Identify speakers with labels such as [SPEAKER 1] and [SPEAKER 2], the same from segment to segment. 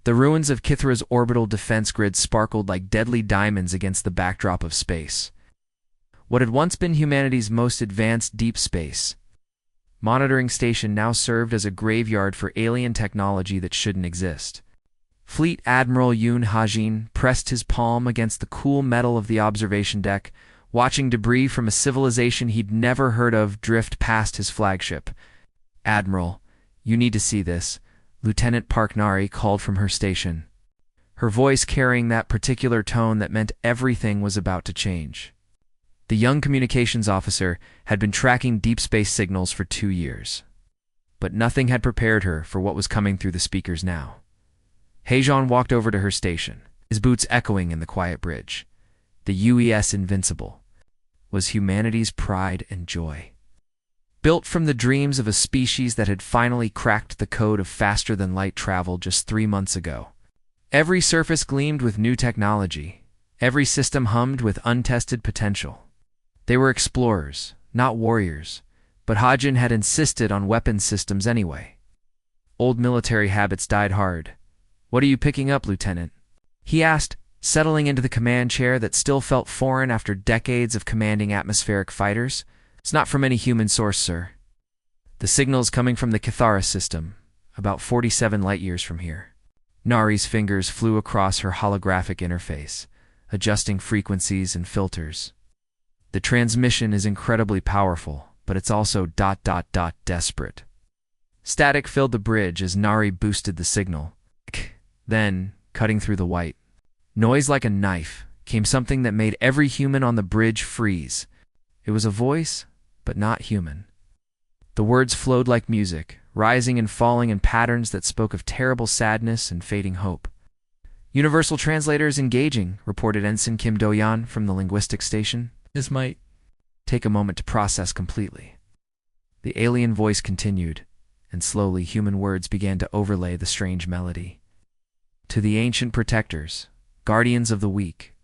[SPEAKER 1] The ruins of Kithra's orbital defense grid sparkled like deadly diamonds against the backdrop of space. What had once been humanity's most advanced deep space monitoring station now served as a graveyard for alien technology that shouldn't exist. Fleet Admiral Yoon Hajin pressed his palm against the cool metal of the observation deck, watching debris from a civilization he'd never heard of drift past his flagship. "Admiral, you need to see this," Lieutenant Park Nari called from her station, her voice carrying that particular tone that meant everything was about to change. The young communications officer had been tracking deep space signals for 2 years, but nothing had prepared her for what was coming through the speakers now. Haejeon walked over to her station, his boots echoing in the quiet bridge. The UES Invincible was humanity's pride and joy. Built from the dreams of a species that had finally cracked the code of faster-than-light travel just 3 months ago. Every surface gleamed with new technology. Every system hummed with untested potential. They were explorers, not warriors, but Hajin had insisted on weapons systems anyway. Old military habits died hard. "What are you picking up, Lieutenant?" he asked, settling into the command chair that still felt foreign after decades of commanding atmospheric fighters. "It's not from any human source, sir. The signal's coming from the Kithara system, about 47 light-years from here." Nari's fingers flew across her holographic interface, adjusting frequencies and filters. "The transmission is incredibly powerful, but it's also ... desperate." Static filled the bridge as Nari boosted the signal. Then, cutting through the white noise like a knife, came something that made every human on the bridge freeze. It was a voice, but not human. The words flowed like music, rising and falling in patterns that spoke of terrible sadness and fading hope. "Universal translators engaging," reported Ensign Kim Do-yan from the linguistics station. "This might take a moment to process completely." The alien voice continued, and slowly human words began to overlay the strange melody. "To the ancient protectors, guardians of the weak,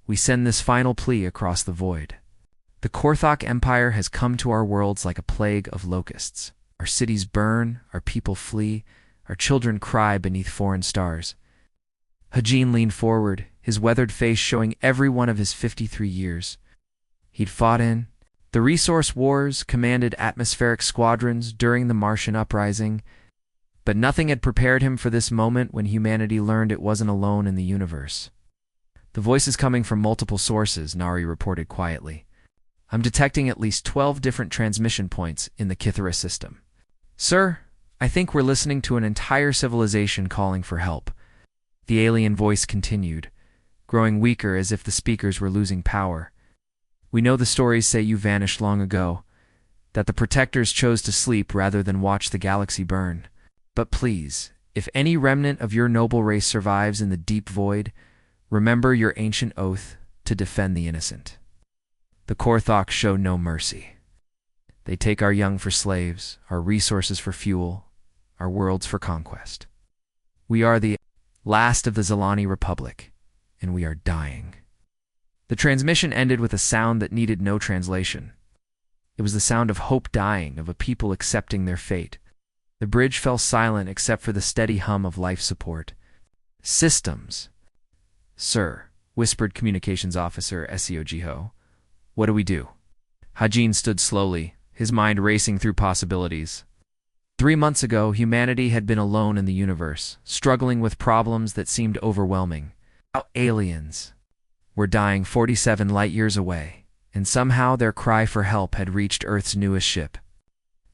[SPEAKER 1] we send this final plea across the void. The Korthok Empire has come to our worlds like a plague of locusts. Our cities burn, our people flee, our children cry beneath foreign stars." Hajin leaned forward, his weathered face showing every one of his 53 years. He'd fought in the resource wars, commanded atmospheric squadrons during the Martian uprising, but nothing had prepared him for this moment when humanity learned it wasn't alone in the universe. "The voice is coming from multiple sources," Nari reported quietly. "I'm detecting at least 12 different transmission points in the Kithara system." "Sir, I think we're listening to an entire civilization calling for help." The alien voice continued, growing weaker as if the speakers were losing power. "We know the stories say you vanished long ago, that the protectors chose to sleep rather than watch the galaxy burn. But please, if any remnant of your noble race survives in the deep void, remember your ancient oath to defend the innocent. The Korthok show no mercy. They take our young for slaves, our resources for fuel, our worlds for conquest. We are the last of the Zelani Republic, and we are dying." The transmission ended with a sound that needed no translation. It was the sound of hope dying, of a people accepting their fate. The bridge fell silent except for the steady hum of life support. "Systems." "Sir," whispered Communications Officer Seo Jiho. "What do we do?" Hajin stood slowly, his mind racing through possibilities. 3 months ago, humanity had been alone in the universe, struggling with problems that seemed overwhelming. Now aliens were dying 47 light-years away, and somehow their cry for help had reached Earth's newest ship.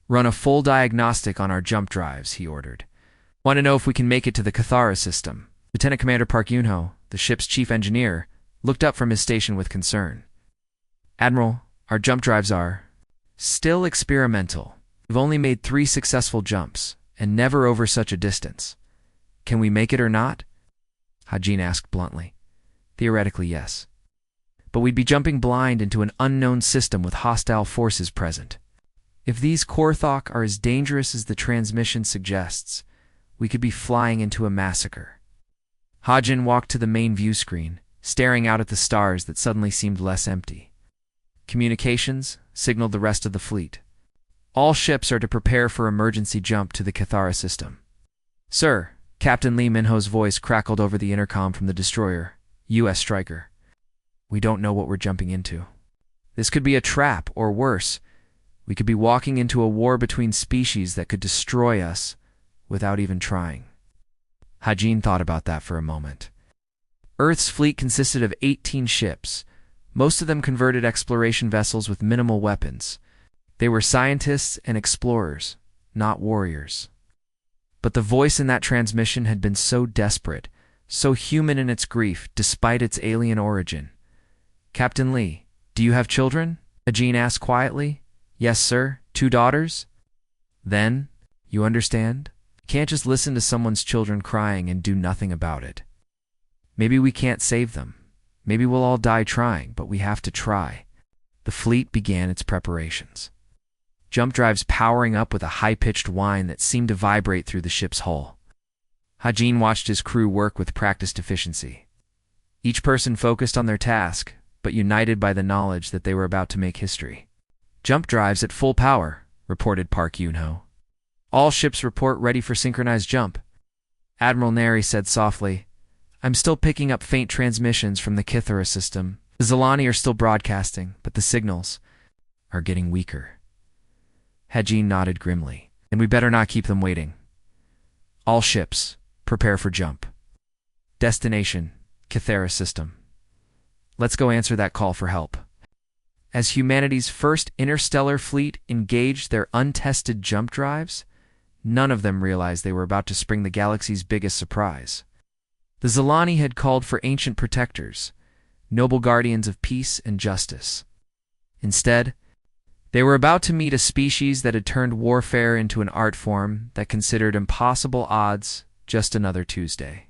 [SPEAKER 1] "Run a full diagnostic on our jump drives," he ordered. "Want to know if we can make it to the Kithara system?" Lieutenant Commander Park Yunho, the ship's chief engineer, looked up from his station with concern. "Admiral, our jump drives are still experimental. We've only made 3 successful jumps, and never over such a distance. Can we make it or not?" Hajin asked bluntly. "Theoretically, yes. But we'd be jumping blind into an unknown system with hostile forces present. If these Korthok are as dangerous as the transmission suggests, we could be flying into a massacre." Hajin walked to the main view screen, staring out at the stars that suddenly seemed less empty. "Communications," signaled the rest of the fleet. "All ships are to prepare for emergency jump to the Kithara system." "Sir, Captain Lee Minho's voice crackled over the intercom from the destroyer, U.S. Striker. We don't know what we're jumping into. This could be a trap, or worse, we could be walking into a war between species that could destroy us without even trying. Hajin thought about that for a moment. Earth's fleet consisted of 18 ships, most of them converted exploration vessels with minimal weapons. They were scientists and explorers, not warriors. But the voice in that transmission had been so desperate, so human in its grief, despite its alien origin. Captain Lee, do you have children? Hajin asked quietly. Yes, sir. 2 daughters? Then, you understand? You can't just listen to someone's children crying and do nothing about it. Maybe we can't save them. Maybe we'll all die trying, but we have to try. The fleet began its preparations. Jump drives powering up with a high-pitched whine that seemed to vibrate through the ship's hull. Hajin watched his crew work with practiced efficiency. Each person focused on their task, but united by the knowledge that they were about to make history. Jump drives at full power, reported Park Yunho. All ships report ready for synchronized jump. Admiral Neri said softly, I'm still picking up faint transmissions from the Kithara system. The Zilani are still broadcasting, but the signals are getting weaker. Hajin nodded grimly. And we better not keep them waiting. All ships, prepare for jump. Destination, Kithara system. Let's go answer that call for help. As humanity's first interstellar fleet engaged their untested jump drives, none of them realized they were about to spring the galaxy's biggest surprise. The Zilani had called for ancient protectors, noble guardians of peace and justice. Instead, they were about to meet a species that had turned warfare into an art form that considered impossible odds just another Tuesday.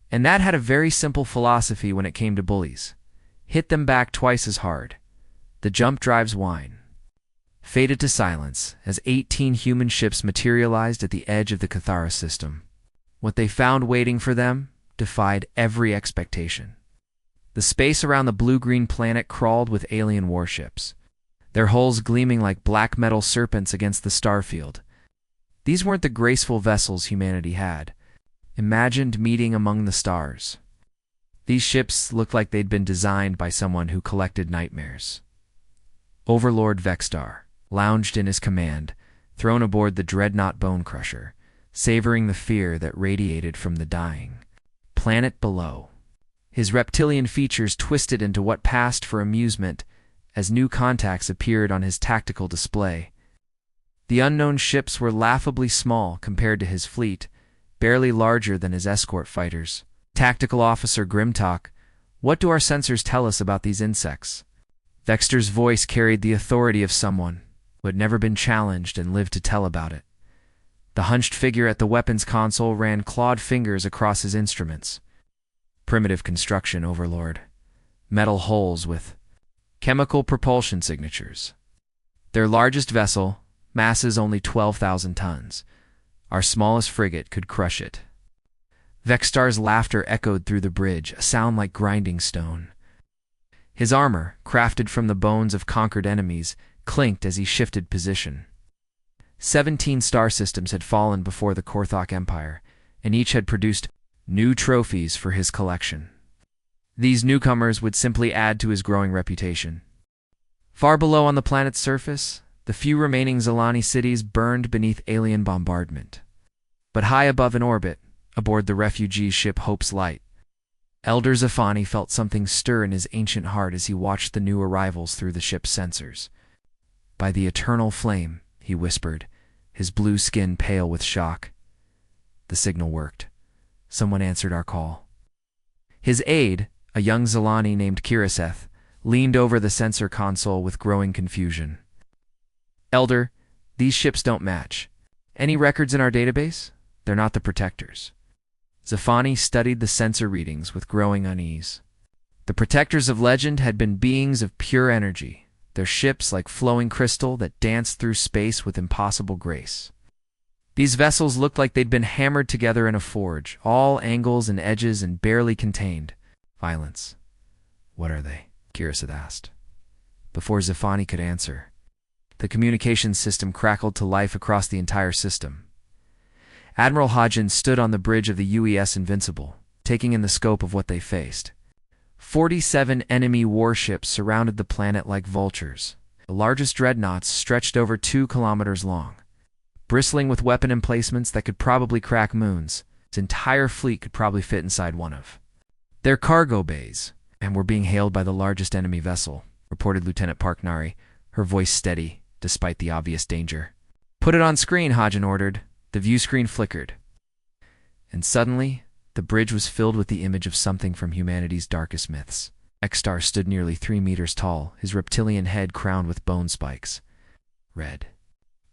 [SPEAKER 1] And that had a very simple philosophy when it came to bullies. Hit them back twice as hard. The jump drive's whine faded to silence as 18 human ships materialized at the edge of the Kithara system. What they found waiting for them defied every expectation. The space around the blue-green planet crawled with alien warships, their hulls gleaming like black metal serpents against the starfield. These weren't the graceful vessels humanity had imagined meeting among the stars. These ships looked like they'd been designed by someone who collected nightmares. Overlord Vexstar lounged in his command, thrown aboard the dreadnought Bone Crusher, savoring the fear that radiated from the dying planet below. His reptilian features twisted into what passed for amusement as new contacts appeared on his tactical display. The unknown ships were laughably small compared to his fleet, barely larger than his escort fighters. Tactical Officer Grimtalk, what do our sensors tell us about these insects? Vexter's voice carried the authority of someone who had never been challenged and lived to tell about it. The hunched figure at the weapons console ran clawed fingers across his instruments. Primitive construction, Overlord. Metal hulls with chemical propulsion signatures. Their largest vessel, masses only 12,000 tons. Our smallest frigate could crush it. Vexstar's laughter echoed through the bridge, a sound like grinding stone. His armor, crafted from the bones of conquered enemies, clinked as he shifted position. 17 star systems had fallen before the Korthok Empire, and each had produced new trophies for his collection. These newcomers would simply add to his growing reputation. Far below on the planet's surface, the few remaining Zilani cities burned beneath alien bombardment. But high above in orbit, aboard the refugee ship Hope's Light, Elder Zafani felt something stir in his ancient heart as he watched the new arrivals through the ship's sensors. By the eternal flame, he whispered, his blue skin pale with shock. The signal worked. Someone answered our call. His aide, a young Zilani named Kiriseth, leaned over the sensor console with growing confusion. Elder, these ships don't match. Any records in our database? They're not the protectors. Zafani studied the sensor readings with growing unease. The protectors of legend had been beings of pure energy, their ships like flowing crystal that danced through space with impossible grace. These vessels looked like they'd been hammered together in a forge, all angles and edges and barely contained violence. What are they? Kiris had asked. Before Zafani could answer, the communications system crackled to life across the entire system. Admiral Hodgins stood on the bridge of the UES Invincible, taking in the scope of what they faced. 47 enemy warships surrounded the planet like vultures. The largest dreadnoughts stretched over 2 kilometers long. Bristling with weapon emplacements that could probably crack moons, its entire fleet could probably fit inside one of their cargo bays, and were being hailed by the largest enemy vessel, reported Lieutenant Parknari, her voice steady, despite the obvious danger. "Put it on screen," Hodgin ordered. The view screen flickered. And suddenly, the bridge was filled with the image of something from humanity's darkest myths. Vextar stood nearly 3 meters tall, his reptilian head crowned with bone spikes. Red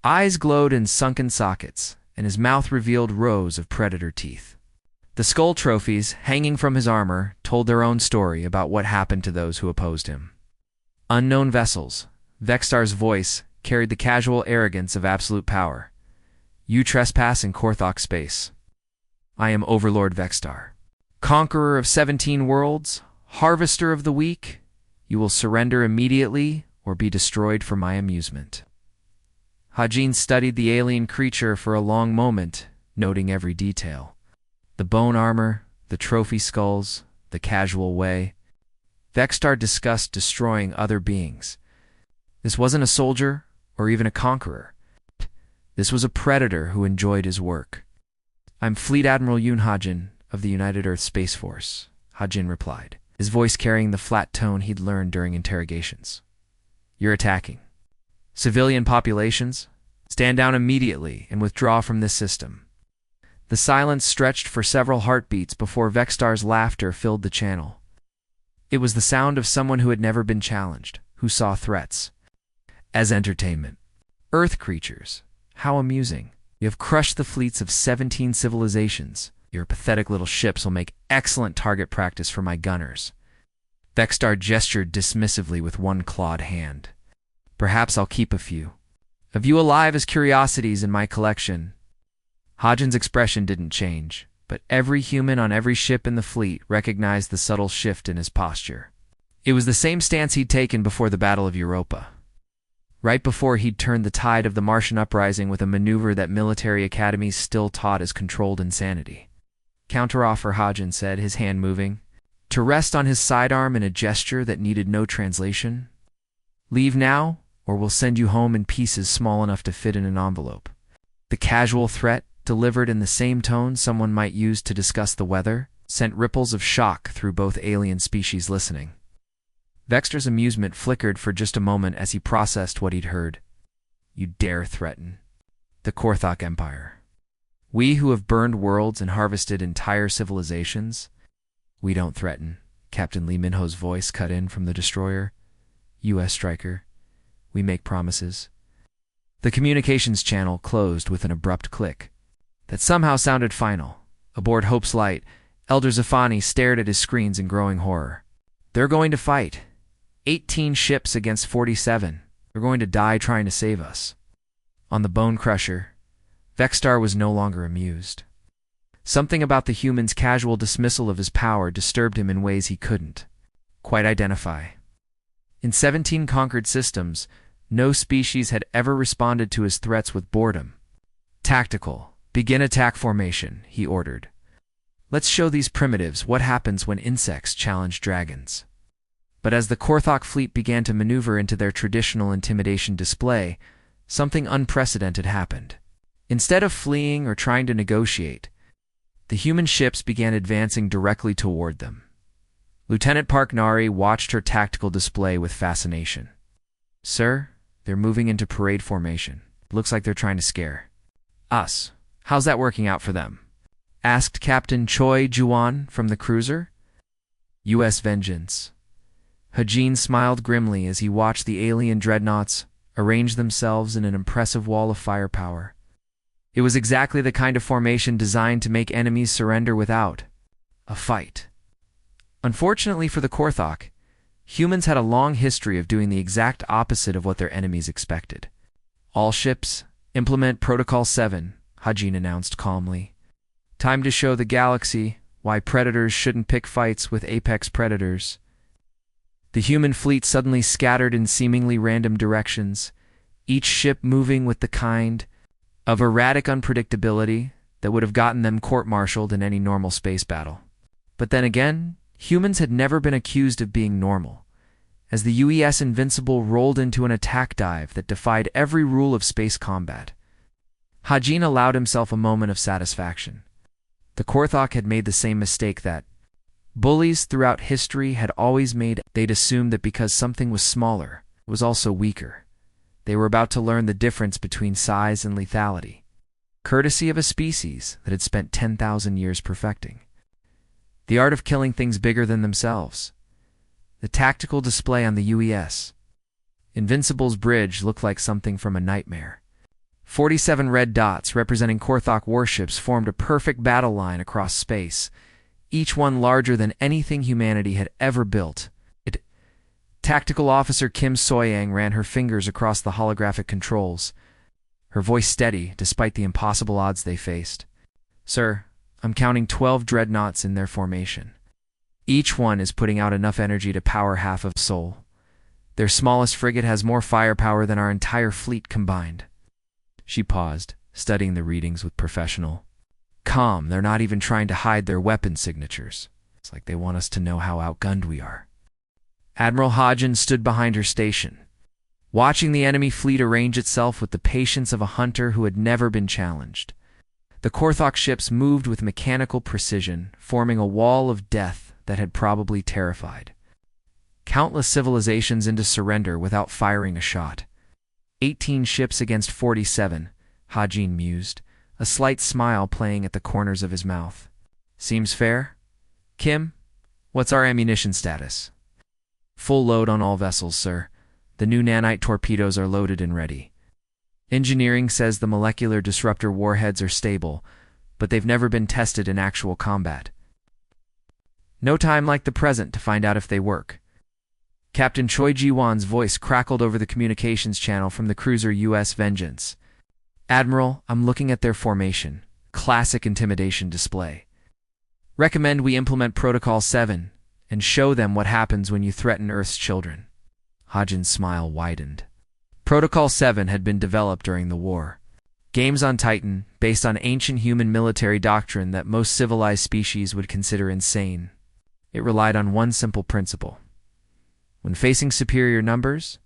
[SPEAKER 1] eyes glowed in sunken sockets, and his mouth revealed rows of predator teeth. The skull trophies, hanging from his armor, told their own story about what happened to those who opposed him. Unknown vessels. Vextar's voice carried the casual arrogance of absolute power. "You trespass in Korthok space. I am Overlord Vextar. Conqueror of 17 worlds, harvester of the weak. You will surrender immediately or be destroyed for my amusement." Hodgins studied the alien creature for a long moment, noting every detail. The bone armor, the trophy skulls, the casual way. Vextar discussed destroying other beings. This wasn't a soldier or even a conqueror. This was a predator who enjoyed his work. "I'm Fleet Admiral Yoon Hodgin of the United Earth Space Force," Hodgin replied, his voice carrying the flat tone he'd learned during interrogations. "You're attacking civilian populations? Stand down immediately and withdraw from this system." The silence stretched for several heartbeats before Vextar's laughter filled the channel. It was the sound of someone who had never been challenged, who saw threats as entertainment. "Earth creatures, how amusing. You have crushed the fleets of 17 civilizations. Your pathetic little ships will make excellent target practice for my gunners." Vextar gestured dismissively with one clawed hand. "Perhaps I'll keep a few of you alive as curiosities in my collection." Hodgin's expression didn't change, but every human on every ship in the fleet recognized the subtle shift in his posture. It was the same stance he'd taken before the Battle of Europa. Right before he'd turned the tide of the Martian uprising with a maneuver that military academies still taught as controlled insanity. "Counteroffer," Hodgin said, his hand moving, to rest on his sidearm in a gesture that needed no translation. "Leave now, or we'll send you home in pieces small enough to fit in an envelope." The casual threat, delivered in the same tone someone might use to discuss the weather, sent ripples of shock through both alien species listening. Vextar's amusement flickered for just a moment as he processed what he'd heard. "You dare threaten the Korthok Empire? We who have burned worlds and harvested entire civilizations? We don't threaten," Captain Lee Minho's voice cut in from the destroyer. "U.S. striker. We make promises." The communications channel closed with an abrupt click that somehow sounded final. Aboard Hope's Light, Elder Zafani stared at his screens in growing horror. "They're going to fight. 18 ships against 47. They're going to die trying to save us." On the Bone Crusher, Vextar was no longer amused. Something about the human's casual dismissal of his power disturbed him in ways he couldn't quite identify. In 17 conquered systems, no species had ever responded to his threats with boredom. "Tactical. Begin attack formation," he ordered. "Let's show these primitives what happens when insects challenge dragons." But as the Korthok fleet began to maneuver into their traditional intimidation display, something unprecedented happened. Instead of fleeing or trying to negotiate, the human ships began advancing directly toward them. Lieutenant Parknari watched her tactical display with fascination. "Sir, they're moving into parade formation. Looks like they're trying to scare us. How's that working out for them?" asked Captain Choi Juan from the cruiser. "U.S. vengeance." Hodgin smiled grimly as he watched the alien dreadnoughts arrange themselves in an impressive wall of firepower. It was exactly the kind of formation designed to make enemies surrender without a fight. Unfortunately for the Korthok, humans had a long history of doing the exact opposite of what their enemies expected. "All ships, implement Protocol 7, Hodgin announced calmly. "Time to show the galaxy why predators shouldn't pick fights with apex predators." The human fleet suddenly scattered in seemingly random directions, each ship moving with the kind of erratic unpredictability that would have gotten them court-martialed in any normal space battle. But then again, humans had never been accused of being normal, as the UES Invincible rolled into an attack dive that defied every rule of space combat. Hajin allowed himself a moment of satisfaction. The Korthok had made the same mistake that bullies throughout history had always made. They'd assumed that because something was smaller, it was also weaker. They were about to learn the difference between size and lethality, courtesy of a species that had spent 10,000 years perfecting the art of killing things bigger than themselves. The tactical display on the UES Invincible's bridge looked like something from a nightmare. 47 red dots representing Korthok warships formed a perfect battle line across space, each one larger than anything humanity had ever built. Tactical Officer Kim Soyang ran her fingers across the holographic controls, her voice steady despite the impossible odds they faced. "Sir, I'm counting 12 dreadnoughts in their formation. Each one is putting out enough energy to power half of Seoul. Their smallest frigate has more firepower than our entire fleet combined." She paused, studying the readings with professional calm. They're not even trying to hide their weapon signatures. It's like they want us to know how outgunned we are. Admiral Hajin stood behind her station, watching the enemy fleet arrange itself with the patience of a hunter who had never been challenged. The Korthok ships moved with mechanical precision, forming a wall of death that had probably terrified countless civilizations into surrender without firing a shot. 18 ships against 47, Hajin mused, a slight smile playing at the corners of his mouth. "Seems fair? Kim, what's our ammunition status?" "Full load on all vessels, sir. The new nanite torpedoes are loaded and ready. Engineering says the molecular disruptor warheads are stable, but they've never been tested in actual combat. No time like the present to find out if they work." Captain Choi Ji-won's voice crackled over the communications channel from the cruiser U.S. Vengeance. "Admiral, I'm looking at their formation. Classic intimidation display. Recommend we implement Protocol 7 and show them what happens when you threaten Earth's children." Hajin's smile widened. Protocol 7 had been developed during the war. Games on Titan, based on ancient human military doctrine that most civilized species would consider insane. It relied on one simple principle. When facing superior numbers,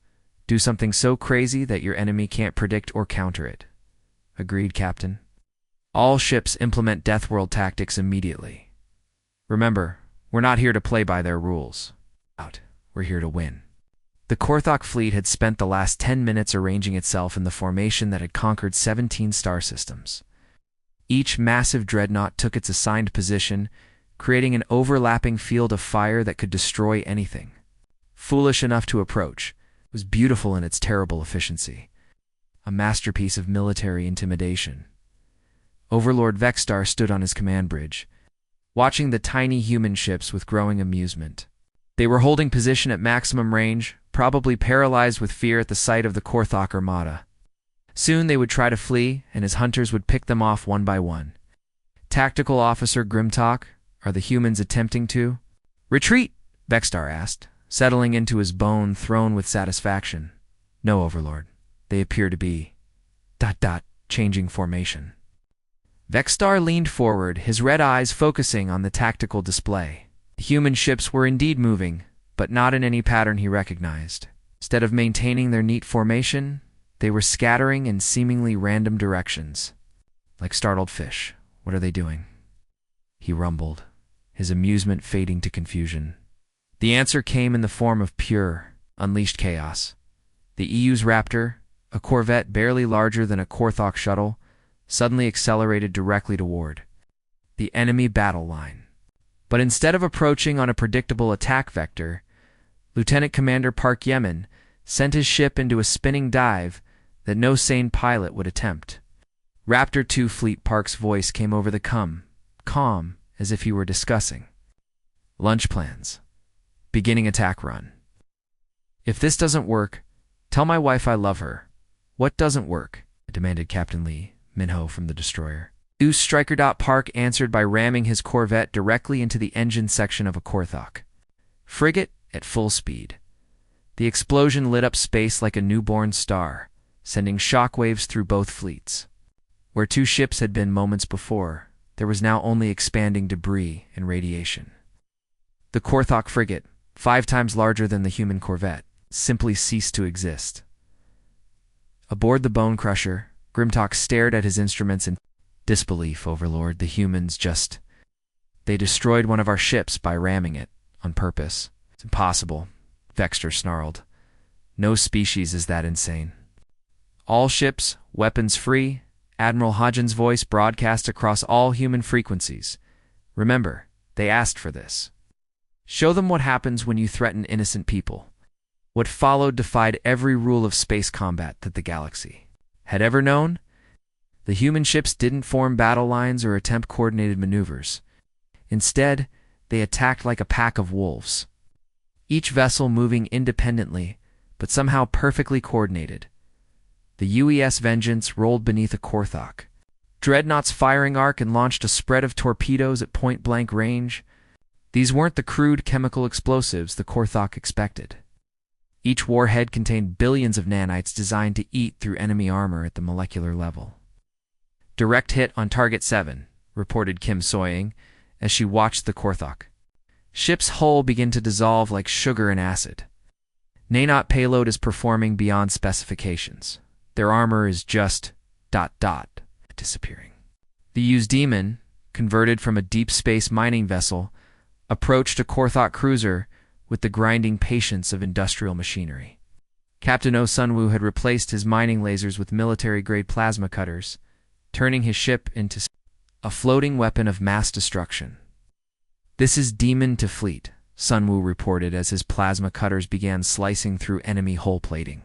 [SPEAKER 1] do something so crazy that your enemy can't predict or counter it. Agreed, Captain. All ships implement Deathworld tactics immediately. Remember, we're not here to play by their rules. We're here to win. The Korthok fleet had spent the last 10 minutes arranging itself in the formation that had conquered 17 star systems. Each massive dreadnought took its assigned position, creating an overlapping field of fire that could destroy anything foolish enough to approach. It was beautiful in its terrible efficiency, a masterpiece of military intimidation. Overlord Vexstar stood on his command bridge, watching the tiny human ships with growing amusement. They were holding position at maximum range, probably paralyzed with fear at the sight of the Korthok armada. Soon they would try to flee, and his hunters would pick them off one by one. "Tactical Officer Grimtalk, are the humans attempting to retreat?" Vexstar asked, settling into his bone throne with satisfaction. "No, Overlord. They appear to be changing formation." Vexstar leaned forward, his red eyes focusing on the tactical display. The human ships were indeed moving, but not in any pattern he recognized. Instead of maintaining their neat formation, they were scattering in seemingly random directions. Like startled fish. "What are they doing?" he rumbled, his amusement fading to confusion. The answer came in the form of pure, unleashed chaos. The EU's Raptor, a corvette barely larger than a Korthok shuttle, suddenly accelerated directly toward the enemy battle line. But instead of approaching on a predictable attack vector, Lieutenant Commander Park Yemen sent his ship into a spinning dive that no sane pilot would attempt. Raptor 2 Fleet Park's voice came over the calm, as if he were discussing lunch plans. Beginning attack run. "If this doesn't work, tell my wife I love her." "What doesn't work?" demanded Captain Lee Minho from the destroyer. Striker. Park answered by ramming his corvette directly into the engine section of a Korthok frigate at full speed. The explosion lit up space like a newborn star, sending shockwaves through both fleets. Where two ships had been moments before, there was now only expanding debris and radiation. The Korthok frigate, 5 times larger than the human corvette, simply ceased to exist. Aboard the Bone Crusher, Grimtalk stared at his instruments in disbelief. Overlord, the humans they destroyed one of our ships by ramming it, on purpose. It's impossible, Vexter snarled. No species is that insane. All ships, weapons free, Admiral Hodgen's voice broadcast across all human frequencies. Remember, they asked for this. Show them what happens when you threaten innocent people. What followed defied every rule of space combat that the galaxy had ever known. The human ships didn't form battle lines or attempt coordinated maneuvers. Instead, they attacked like a pack of wolves. Each vessel moving independently, but somehow perfectly coordinated. The UES Vengeance rolled beneath a Korthok. Dreadnought's firing arc and launched a spread of torpedoes at point-blank range. These weren't the crude chemical explosives the Korthok expected. Each warhead contained billions of nanites designed to eat through enemy armor at the molecular level. Direct hit on Target 7, reported Kim Soying, as she watched the Korthok. Ship's hull began to dissolve like sugar and acid. Nanot payload is performing beyond specifications. Their armor is just ... disappearing. The used Demon, converted from a deep space mining vessel, approached a Korthok cruiser with the grinding patience of industrial machinery. Captain Oh Sunwoo had replaced his mining lasers with military-grade plasma cutters, turning his ship into a floating weapon of mass destruction. This is Demon to Fleet, Sunwoo reported as his plasma cutters began slicing through enemy hull plating.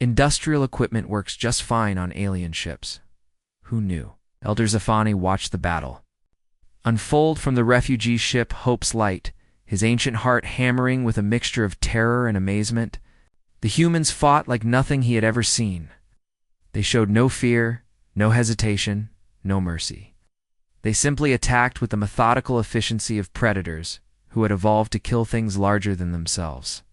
[SPEAKER 1] Industrial equipment works just fine on alien ships. Who knew? Elder Zafani watched the battle unfold from the refugee ship Hope's Light, his ancient heart hammering with a mixture of terror and amazement. The humans fought like nothing he had ever seen. They showed no fear, no hesitation, no mercy. They simply attacked with the methodical efficiency of predators who had evolved to kill things larger than themselves.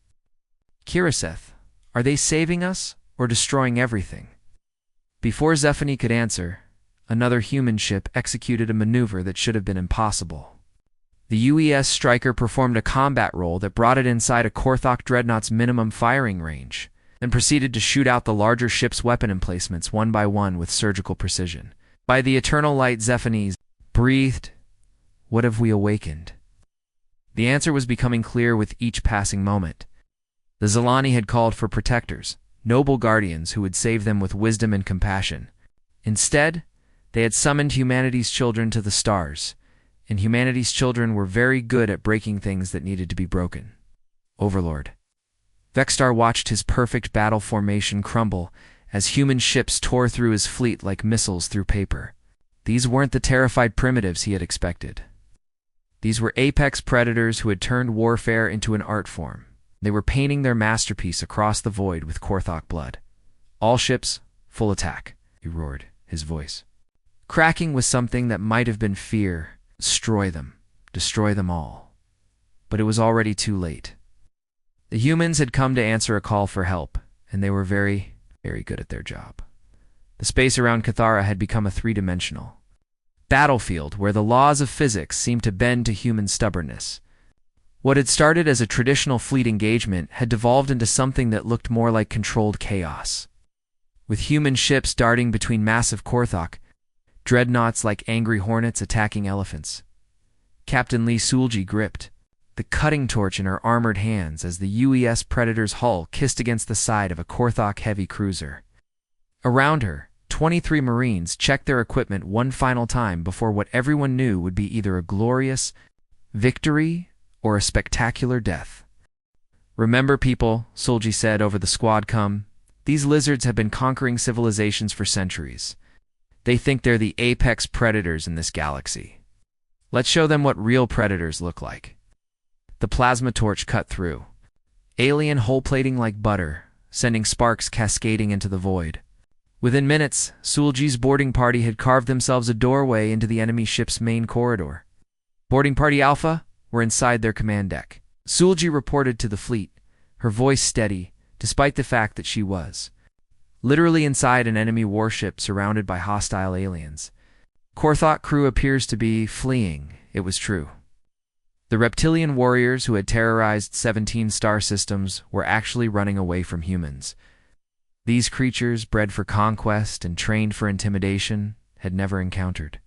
[SPEAKER 1] Kiraseth, are they saving us or destroying everything? Before Zephany could answer, another human ship executed a maneuver that should have been impossible. The UES Striker performed a combat role that brought it inside a Korthok dreadnought's minimum firing range, then proceeded to shoot out the larger ship's weapon emplacements one by one with surgical precision. By the eternal light, Zephany breathed, "What have we awakened?" The answer was becoming clear with each passing moment. The Zalani had called for protectors, noble guardians who would save them with wisdom and compassion. Instead, they had summoned humanity's children to the stars, and humanity's children were very good at breaking things that needed to be broken. Overlord. Vextar watched his perfect battle formation crumble as human ships tore through his fleet like missiles through paper. These weren't the terrified primitives he had expected. These were apex predators who had turned warfare into an art form. They were painting their masterpiece across the void with Korthok blood. "All ships, full attack," he roared, his voice cracking with something that might have been fear. Destroy them all. But it was already too late. The humans had come to answer a call for help, and they were very, very good at their job. The space around Cathara had become a three-dimensional battlefield where the laws of physics seemed to bend to human stubbornness. What had started as a traditional fleet engagement had devolved into something that looked more like controlled chaos. With human ships darting between massive Korthok, dreadnoughts like angry hornets attacking elephants. Captain Lee Sulji gripped the cutting torch in her armored hands as the UES Predator's hull kissed against the side of a Korthok heavy cruiser. Around her, 23 Marines checked their equipment one final time before what everyone knew would be either a glorious victory or a spectacular death. "Remember, people," Sulji said over the squad come, "these lizards have been conquering civilizations for centuries. They think they're the apex predators in this galaxy. Let's show them what real predators look like." The plasma torch cut through, alien hull plating like butter, sending sparks cascading into the void. Within minutes, Sulji's boarding party had carved themselves a doorway into the enemy ship's main corridor. Boarding Party Alpha were inside their command deck. Sulji reported to the fleet, her voice steady, despite the fact that she was literally inside an enemy warship surrounded by hostile aliens. Korthok crew appears to be fleeing. It was true. The reptilian warriors who had terrorized 17 star systems were actually running away from humans. These creatures, bred for conquest and trained for intimidation, had never encountered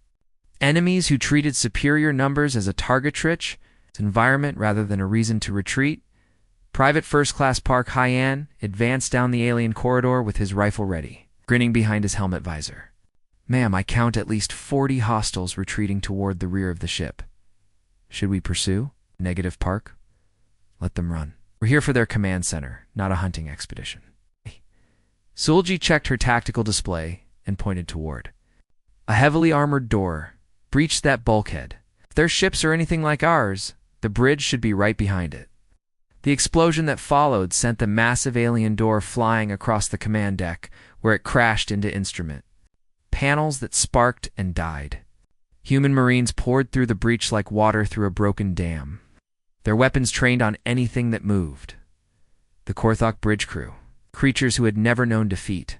[SPEAKER 1] enemies who treated superior numbers as a target-rich environment rather than a reason to retreat. Private First Class Park Hyan advanced down the alien corridor with his rifle ready, grinning behind his helmet visor. "Ma'am, I count at least 40 hostiles retreating toward the rear of the ship. Should we pursue? Negative, Park. Let them run. We're here for their command center, not a hunting expedition." Sulji checked her tactical display and pointed toward a heavily armored door. "Breach that bulkhead. If their ships are anything like ours, the bridge should be right behind it." The explosion that followed sent the massive alien door flying across the command deck, where it crashed into instrument panels that sparked and died. Human Marines poured through the breach like water through a broken dam, their weapons trained on anything that moved. The Korthok bridge crew, creatures who had never known defeat,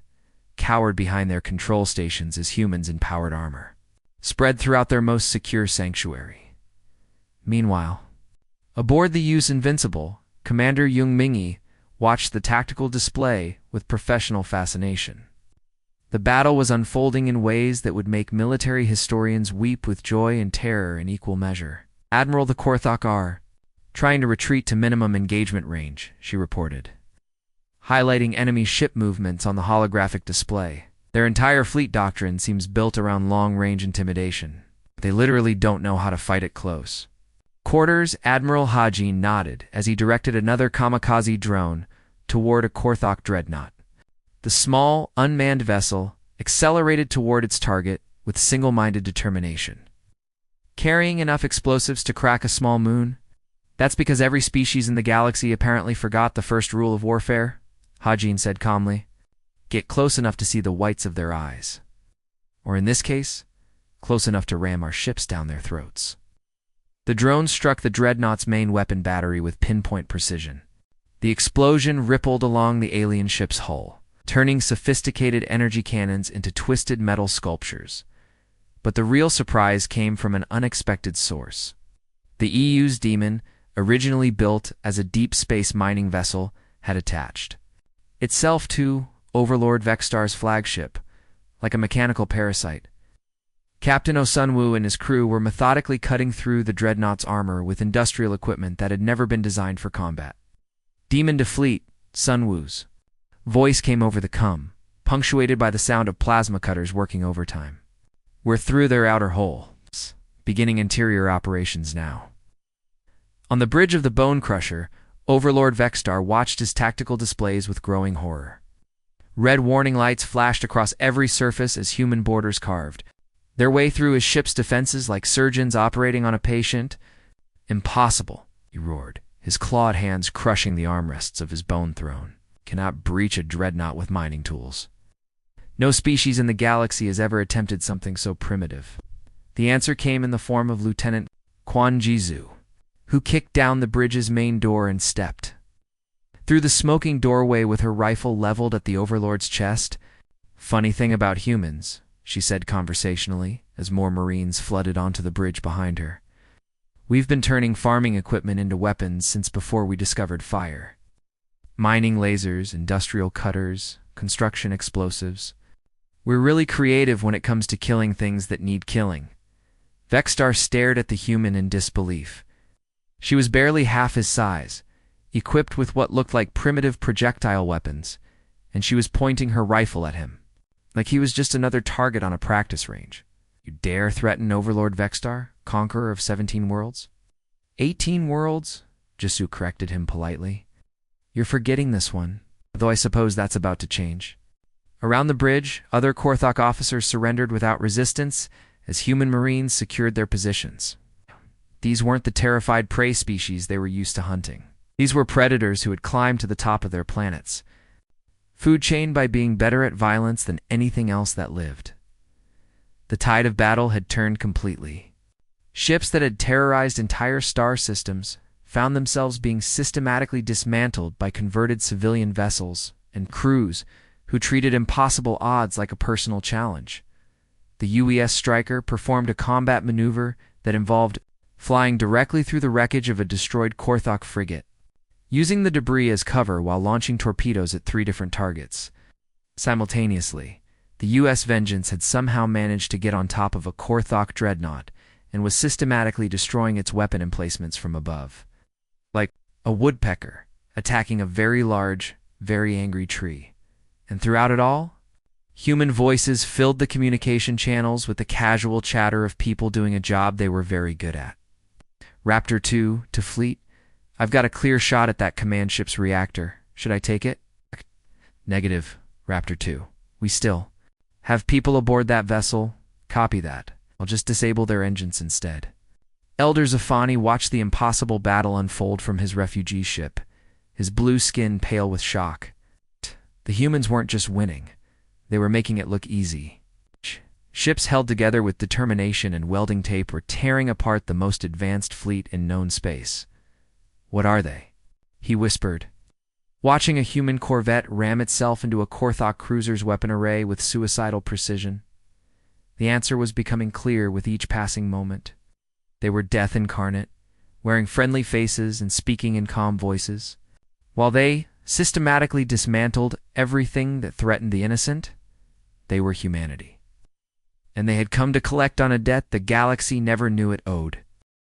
[SPEAKER 1] cowered behind their control stations as humans in powered armor, spread throughout their most secure sanctuary. Meanwhile, aboard the Use Invincible, Commander Jung Mingi watched the tactical display with professional fascination. The battle was unfolding in ways that would make military historians weep with joy and terror in equal measure. "Admiral, the Korthok are trying to retreat to minimum engagement range," she reported, highlighting enemy ship movements on the holographic display. "Their entire fleet doctrine seems built around long-range intimidation. They literally don't know how to fight it close." Quarters Admiral Haji nodded as he directed another kamikaze drone toward a Korthok dreadnought. The small, unmanned vessel accelerated toward its target with single-minded determination. "Carrying enough explosives to crack a small moon? That's because every species in the galaxy apparently forgot the first rule of warfare," Hajin said calmly. "Get close enough to see the whites of their eyes. Or in this case, close enough to ram our ships down their throats." The drone struck the dreadnought's main weapon battery with pinpoint precision. The explosion rippled along the alien ship's hull, turning sophisticated energy cannons into twisted metal sculptures. But the real surprise came from an unexpected source. The EU's Demon, originally built as a deep space mining vessel, had attached itself to Overlord Vexstar's flagship, like a mechanical parasite. Captain Osunwu and his crew were methodically cutting through the dreadnought's armor with industrial equipment that had never been designed for combat. "Demon to fleet," Sunwu's voice came over the comm, punctuated by the sound of plasma cutters working overtime. "We're through their outer holes, beginning interior operations now." On the bridge of the Bone Crusher, Overlord Vexstar watched his tactical displays with growing horror. Red warning lights flashed across every surface as human boarders carved their way through his ship's defenses like surgeons operating on a patient. "Impossible," he roared, his clawed hands crushing the armrests of his bone throne. "Cannot breach a dreadnought with mining tools. No species in the galaxy has ever attempted something so primitive." The answer came in the form of Lieutenant Quan Jizu, who kicked down the bridge's main door and stepped through the smoking doorway with her rifle leveled at the Overlord's chest. "Funny thing about humans," she said conversationally as more Marines flooded onto the bridge behind her. "We've been turning farming equipment into weapons since before we discovered fire. Mining lasers, industrial cutters, construction explosives. We're really creative when it comes to killing things that need killing." Vexstar stared at the human in disbelief. She was barely half his size, equipped with what looked like primitive projectile weapons, and she was pointing her rifle at him, like he was just another target on a practice range. "You dare threaten Overlord Vexstar, conqueror of 17 worlds?" 18 worlds, Jisu corrected him politely. "You're forgetting this one, though I suppose that's about to change." Around the bridge, other Korthok officers surrendered without resistance as human Marines secured their positions. These weren't the terrified prey species they were used to hunting. These were predators who had climbed to the top of their planets, food chained by being better at violence than anything else that lived. The tide of battle had turned completely. Ships that had terrorized entire star systems found themselves being systematically dismantled by converted civilian vessels and crews who treated impossible odds like a personal challenge. The UES Striker performed a combat maneuver that involved flying directly through the wreckage of a destroyed Korthok frigate, using the debris as cover while launching torpedoes at 3 different targets. Simultaneously, the U.S. Vengeance had somehow managed to get on top of a Korthok dreadnought and was systematically destroying its weapon emplacements from above, like a woodpecker attacking a very large, very angry tree. And throughout it all, human voices filled the communication channels with the casual chatter of people doing a job they were very good at. Raptor 2 to Fleet, I've got a clear shot at that command ship's reactor. Should I take it? Negative, Raptor 2. We still have people aboard that vessel. Copy that. I'll just disable their engines instead. Elder Zafani watched the impossible battle unfold from his refugee ship, his blue skin pale with shock. The humans weren't just winning. They were making it look easy. Ships held together with determination and welding tape were tearing apart the most advanced fleet in known space. What are they? He whispered, watching a human corvette ram itself into a Korthok cruiser's weapon array with suicidal precision. The answer was becoming clear with each passing moment. They were death incarnate, wearing friendly faces and speaking in calm voices. While they systematically dismantled everything that threatened the innocent, they were humanity. And they had come to collect on a debt the galaxy never knew it owed.